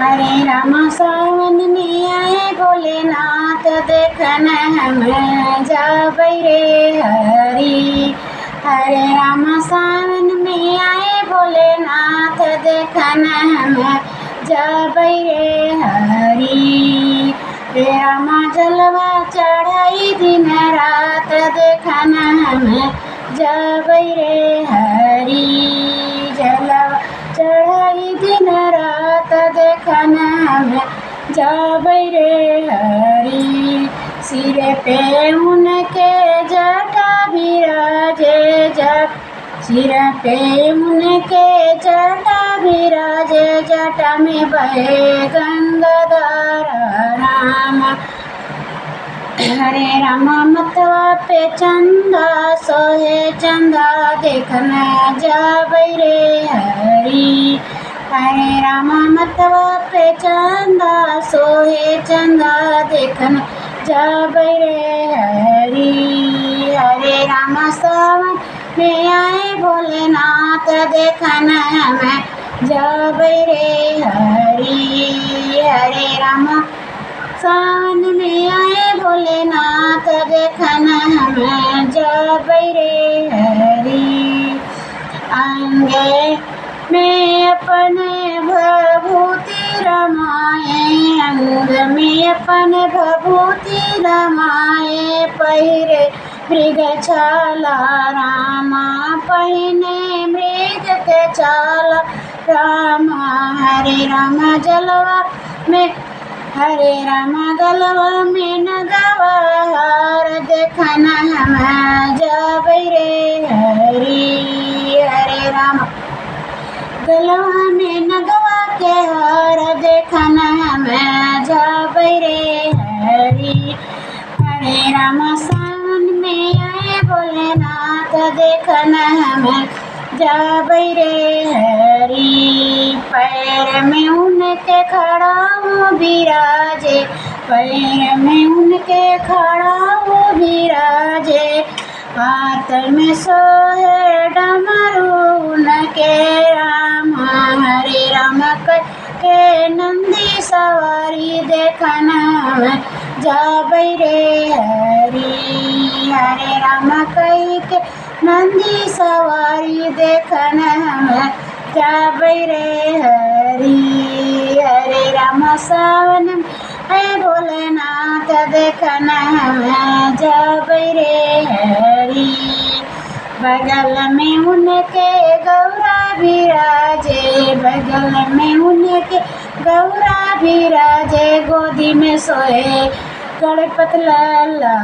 हरे राम सावन में आए भोलेनाथ देखन हम जाबै रे हरि। हरे राम सावन में आए भोलेनाथ देखन हम जाबै रे हरि। रे राम जलवा चढ़ाई दिन रात देखन हम जाबै रे हरि। जलवा चढ़ाई दिन रात देखन हम जाबै रे हरि। सिर पे उनके जटा विराजे सिर पे उनके जटा विराजे जटा में बहे गंगाधारा राम। हरे राम मतवा पे चंदा सोहे चंदा देखन जाबै रे हरि। हरे राम मतवा पे चंदा सोहे चंदा देखन जाबै रे हरि। हरे राम सावन में आए भोलेनाथ देखन हम जाबै रे हरि। हरे राम सावन में आए भोलेनाथ देखन हम जाबै रे हरि। अंगे में अपने भभूति रमाए अंग में अपने भभूति रमाए पहिरे मृग छाला रामा पहिने मृग के छाला रामा। हरे राम जलवा में हरे राम गलवा में नगवा हार देखन हम जाबै रे हरि। हरे राम गलवा में नगवा के हार देखन हम जाबै रे हरि। हरे राम सावन में आए भोलेनाथ देखन हम जाबै रे हरि। पैर में उनके खड़ाऊ विराजे पैर में उनके खड़ाऊ विराजे हाथ में सोहे डमरू उनके राम। हरे राम के नंदी सवारी देखन हम जाबै रे हरि। हरे राम के नंदी सवारी देखन हम जाबै रे हरि। हरे राम सावन में भोलेनाथ देखन हम जाबै रे हरि। बगल में उनके गौरा विराजे बगल में उनके गौरा विराजे गोदी में सोए गणपत लाला